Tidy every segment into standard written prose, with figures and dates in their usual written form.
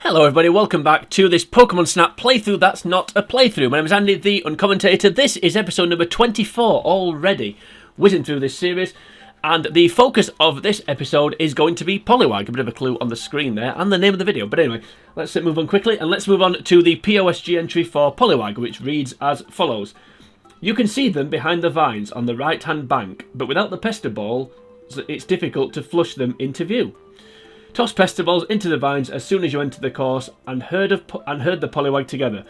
Hello everybody, welcome back to this Pokemon Snap playthrough that's not a playthrough. My name is Andy, the Uncommentator. This is episode number 24 already, whizzing through this series. And the focus of this episode is going to be Poliwag. A bit of a clue on the screen there, and the name of the video. But anyway, let's move on quickly, and let's move on to the POSG entry for Poliwag, which reads as follows. You can see them behind the vines on the right-hand bank, but without the pester ball, it's difficult to flush them into view. Toss pester balls into the vines as soon as you enter the course and herd the Poliwag together.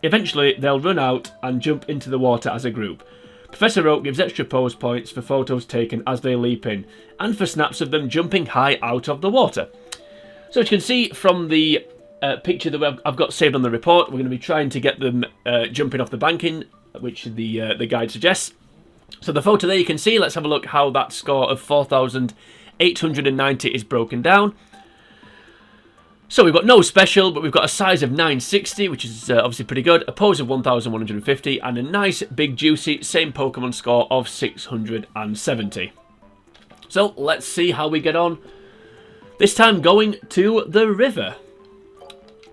Eventually, they'll run out and jump into the water as a group. Professor Oak gives extra pose points for photos taken as they leap in, and for snaps of them jumping high out of the water. So as you can see from the picture that I've got saved on the report, we're going to be trying to get them jumping off the banking, which the guide suggests. So the photo there you can see, let's have a look how that score of 4,890 is broken down. So we've got no special, but we've got a size of 960, which is obviously pretty good, a pose of 1,150, and a nice, big, juicy, same Pokemon score of 670. So let's see how we get on. This time going to the river.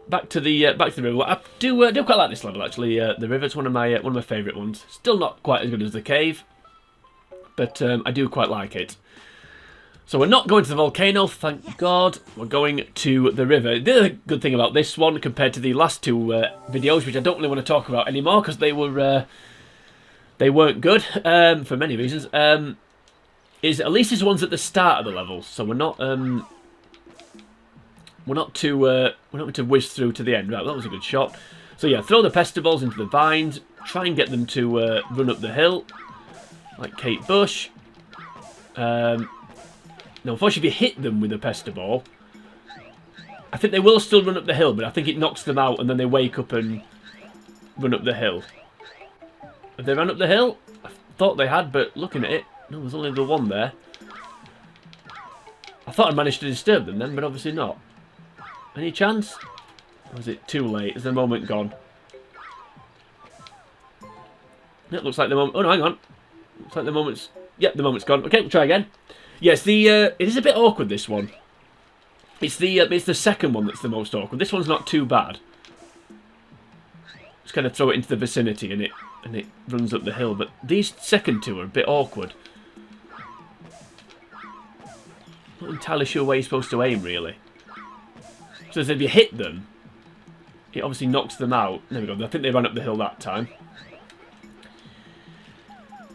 Back to the river. I do quite like this level actually. The river's one of my favourite ones. Still not quite as good as the cave, but I do quite like it. So we're not going to the volcano, thank God. We're going to the river. The other good thing about this one, compared to the last two videos, which I don't really want to talk about anymore because they weren't good for many reasons, is at least this one's at the start of the level, so we're not to whiz through to the end. Right, that was a good shot. So yeah, throw the pester balls into the vines. Try and get them to run up the hill, like Kate Bush. Now, unfortunately, if you hit them with a pester ball, I think they will still run up the hill, but I think it knocks them out and then they wake up and run up the hill. Have they run up the hill? I thought they had, but looking at it, no, there's only the one there. I thought I managed to disturb them then, but obviously not. Any chance? Or is it too late? Is the moment gone? It looks like the moment... Oh, no, hang on. Looks like the moment's... Yep, the moment's gone. Okay, we'll try again. Yes, it is a bit awkward, this one. It's the second one that's the most awkward. This one's not too bad. Just kind of throw it into the vicinity and it runs up the hill. But these second two are a bit awkward. Not entirely sure where you're supposed to aim, really. So if you hit them, it obviously knocks them out. There we go. I think they ran up the hill that time.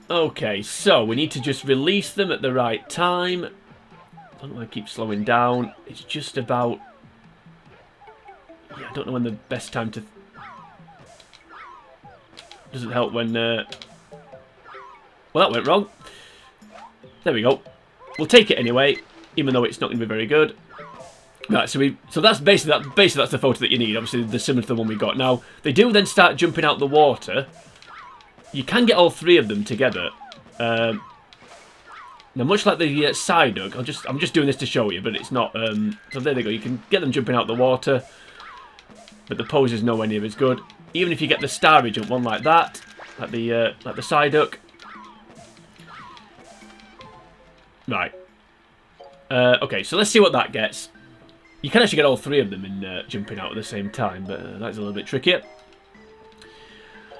Okay, so we need to just release them at the right time. I don't want to keep slowing down. It's just about... Yeah, I don't know when the best time to... Doesn't help when... Well, that went wrong. There we go. We'll take it anyway, even though it's not going to be very good. Right, so that's basically that's the photo that you need. Obviously, they're similar to the one we got. Now, they do then start jumping out the water. You can get all three of them together. Now, much like the Psyduck, I'm just doing this to show you, but it's not. So there they go. You can get them jumping out the water, but the pose is nowhere near as good. Even if you get the Starry jump one like that, like the Psyduck. Right. Okay, so let's see what that gets. You can actually get all three of them in jumping out at the same time, but that's a little bit trickier.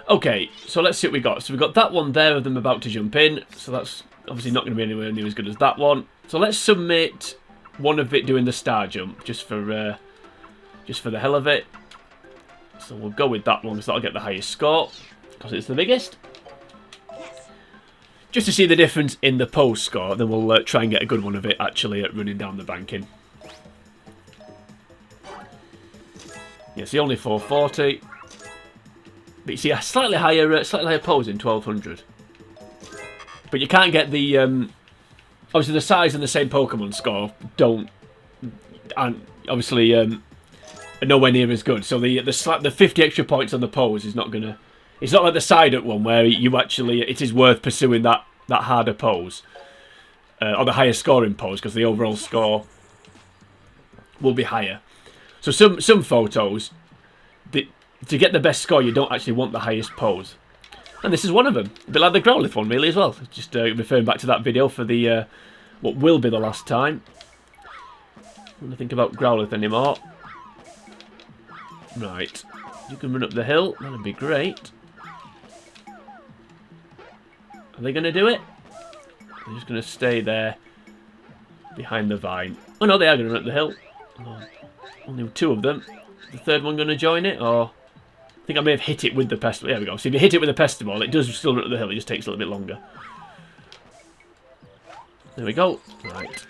Okay, so let's see what we got. So we've got that one there of them about to jump in. So that's obviously not going to be anywhere near as good as that one. So let's submit one of it doing the star jump, just for the hell of it. So we'll go with that one because that'll get the highest score, because it's the biggest. Yes. Just to see the difference in the pose score, then we'll try and get a good one of it actually at running down the banking. Yeah, see, only 440. But you see a slightly higher pose in 1200. But you can't get the obviously the size and the same Pokemon score aren't obviously are nowhere near as good. So the 50 extra points on the pose is not gonna. It's not like the Psyduck one where you actually it is worth pursuing that harder pose or the higher scoring pose because the overall score will be higher. So some photos. To get the best score, you don't actually want the highest pose. And this is one of them. A bit like the Growlithe one, really, as well. Just referring back to that video for the what will be the last time. I don't think about Growlithe anymore. Right. You can run up the hill. That'd be great. Are they going to do it? They're just going to stay there behind the vine. Oh no, they are going to run up the hill. Oh, only 2 of them. The third one going to join it? Or I think I may have hit it with the pestle. There we go. So if you hit it with the pestle ball, it does still run up the hill. It just takes a little bit longer. There we go. Right.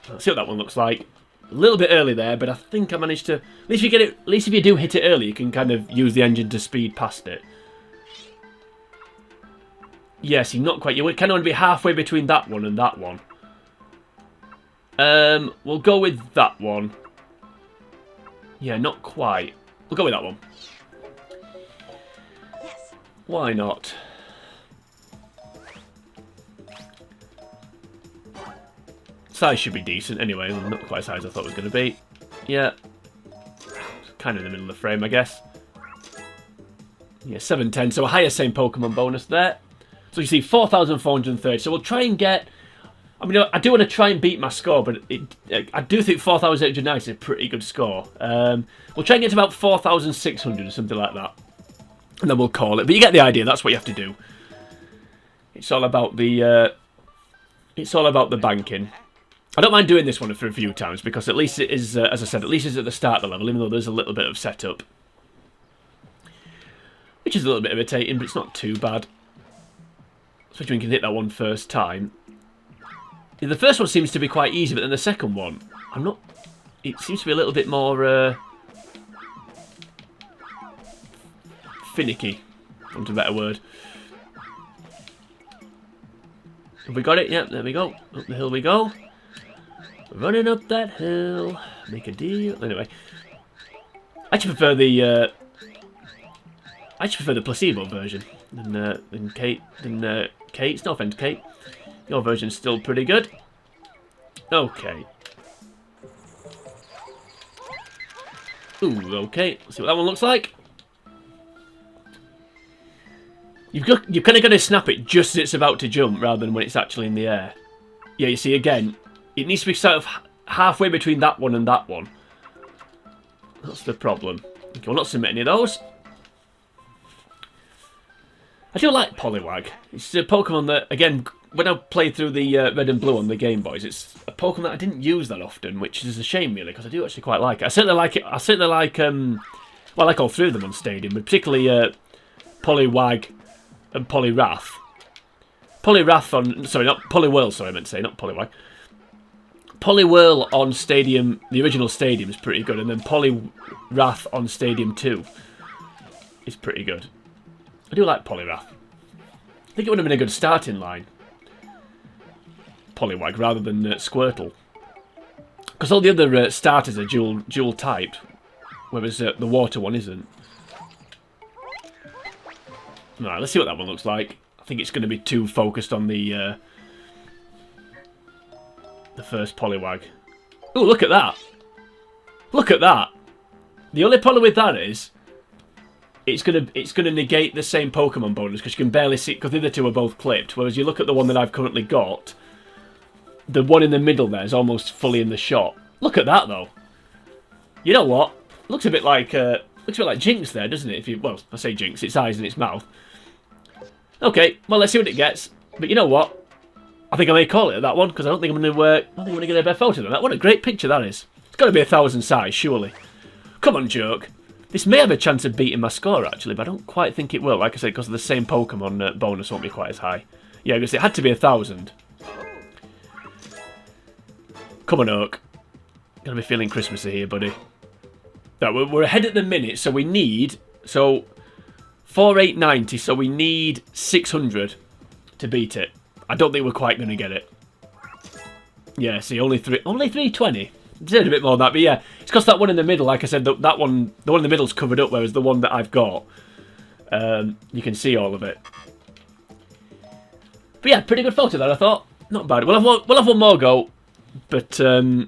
Let's see what that one looks like. A little bit early there, but I think I managed to. At least if you get it. At least if you do hit it early, you can kind of use the engine to speed past it. Yes, you're not quite. You kind of want to be halfway between that one and that one. We'll go with that one. Yeah, not quite. We'll go with that one. Yes. Why not? Size should be decent anyway, not quite as high as I thought it was going to be. Yeah. Kind of in the middle of the frame, I guess. Yeah, 710, so a higher same Pokemon bonus there. So you see 4,430, so we'll try and get... I mean, I do want to try and beat my score, but I do think 4,890 is a pretty good score. We'll try and get to about 4,600 or something like that. And then we'll call it. But you get the idea, that's what you have to do. It's all about the... it's all about the banking. I don't mind doing this one for a few times, because at least it is, as I said, at least it's at the start of the level, even though there's a little bit of setup. Which is a little bit irritating, but it's not too bad. Especially when you can hit that one first time. Yeah, the first one seems to be quite easy, but then the second one, I'm not... It seems to be a little bit more... finicky, for want of a better word. Have we got it? Yep, there we go. Up the hill we go. Running up that hill. Make a deal. Anyway. I actually prefer the... placebo version than Kate. Kate's no offense, Kate. Your version's still pretty good. Okay. Ooh, okay. Let's see what that one looks like. You've kind of got to snap it just as it's about to jump, rather than when it's actually in the air. Yeah, you see, again, it needs to be sort of halfway between that one and that one. That's the problem. Okay, we'll not submit any of those. I do like Poliwag. It's a Pokemon that, again, when I played through the Red and Blue on the Game Boys, it's a Pokemon that I didn't use that often, which is a shame, really, because I do actually quite like it. I certainly like it. I certainly like, well, I like all 3 of them on Stadium, but particularly Poliwag and Poliwrath. Poliwrath on... Sorry, not Poliwhirl, sorry, I meant to say, not Poliwag. Poliwhirl on Stadium, the original Stadium, is pretty good, and then Poliwrath on Stadium 2 is pretty good. I do like Poliwrath. I think it would have been a good starting line. Poliwag, rather than Squirtle. Because all the other starters are dual typed, whereas the water one isn't. Alright, let's see what that one looks like. I think it's going to be too focused on the first Poliwag. Oh, look at that! Look at that! The only problem with that is it's gonna negate the same Pokemon bonus, because you can barely see, because the other 2 are both clipped. Whereas you look at the one that I've currently got, the one in the middle there is almost fully in the shot. Look at that though. You know what? Looks a bit like Jinx there, doesn't it? If you, well, I say Jinx, its eyes and its mouth. Okay, well, let's see what it gets. But you know what? I think I may call it that one, because I don't think I'm going to get a better photo than that. What a great picture that is. It's got to be 1,000 size, surely. Come on, joke. This may have a chance of beating my score, actually, but I don't quite think it will. Like I said, because of the same Pokemon bonus won't be quite as high. Yeah, because it had to be 1,000. Come on, Oak. Gonna be feeling Christmassy here, buddy. No, we're ahead at the minute, so we need... So, 4,890, so we need 600 to beat it. I don't think we're quite going to get it. Yeah, see, only 320. Deserved a bit more than that, but yeah. It's because that one in the middle, like I said, that one, the one in the middle's covered up, whereas the one that I've got, you can see all of it. But yeah, pretty good photo there, I thought. Not bad. We'll have one more go, but yeah,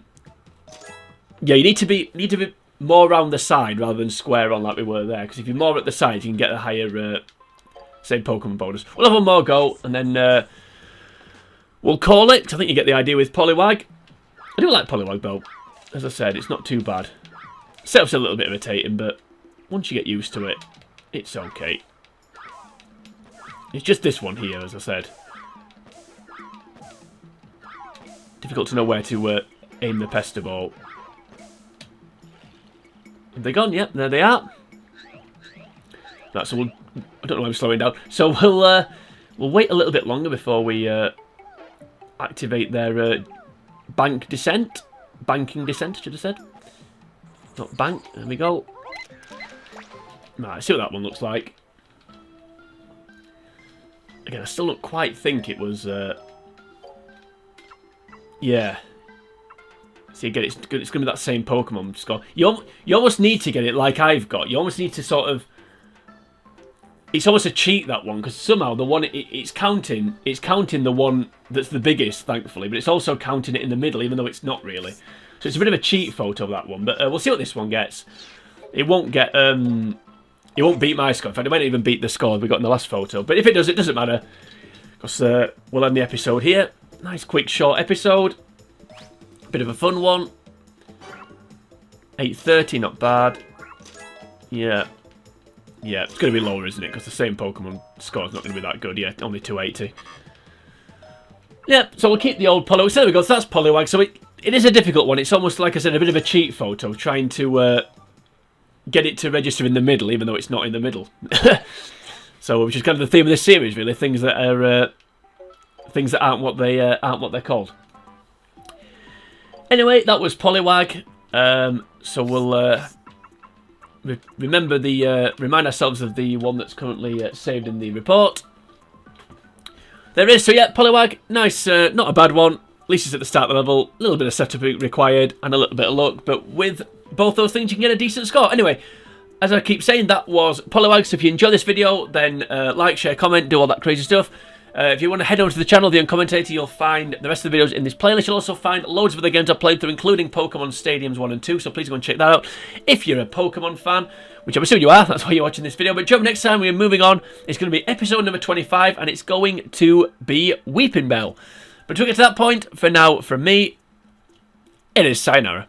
you need to be more around the side rather than square on like we were there. Because if you're more at the side, you can get a higher same Pokemon bonus. We'll have one more go, and then we'll call it. 'Cause I think you get the idea with Poliwag. I do like Poliwag though. As I said, it's not too bad. Setup's a little bit irritating, but once you get used to it, it's okay. It's just this one here, as I said. Difficult to know where to aim the pester ball. Have they gone? Yep, there they are. Right, so we'll... I don't know why I'm slowing down. So we'll wait a little bit longer before we activate their banking descent, should have said. Not bank. There we go. Right, see what that one looks like. Again, I still don't quite think it was... yeah. See, again, it's going to be that same Pokemon score. You almost need to get it like I've got. You almost need to sort of... It's almost a cheat, that one, because somehow the one it's counting the one that's the biggest, thankfully, but it's also counting it in the middle, even though it's not really. So it's a bit of a cheat photo of that one, but we'll see what this one gets. It won't get it won't beat my score. In fact, it might not even beat the score we got in the last photo. But if it does, it doesn't matter, because we'll end the episode here. Nice, quick, short episode. Bit of a fun one. 8:30, not bad. Yeah. Yeah, it's going to be lower, isn't it? Because the same Pokemon score's not going to be that good. Yeah, only 280. Yeah, so we'll keep the old Poliwag. So there we go. So that's Poliwag. So it is a difficult one. It's almost, like I said, a bit of a cheat photo, trying to get it to register in the middle, even though it's not in the middle. So, which is kind of the theme of this series, really. Things that are things that aren't what they're called. Anyway, that was Poliwag. So we'll remind ourselves of the one that's currently saved in the report. There is, so yeah, Poliwag, nice, not a bad one. At least it's at the start of the level. A little bit of setup required and a little bit of luck, but with both those things you can get a decent score. Anyway, as I keep saying, that was Poliwag. So if you enjoy this video, then like, share, comment, do all that crazy stuff. If you want to head over to the channel, The Uncommentator, you'll find the rest of the videos in this playlist. You'll also find loads of other games I've played through, including Pokemon Stadiums 1 and 2, so please go and check that out if you're a Pokemon fan, which I'm assuming you are, that's why you're watching this video. But join me next time, we're moving on. It's going to be episode number 25, and it's going to be Weeping Bell. But to get to that point, for now, from me, it is sayonara.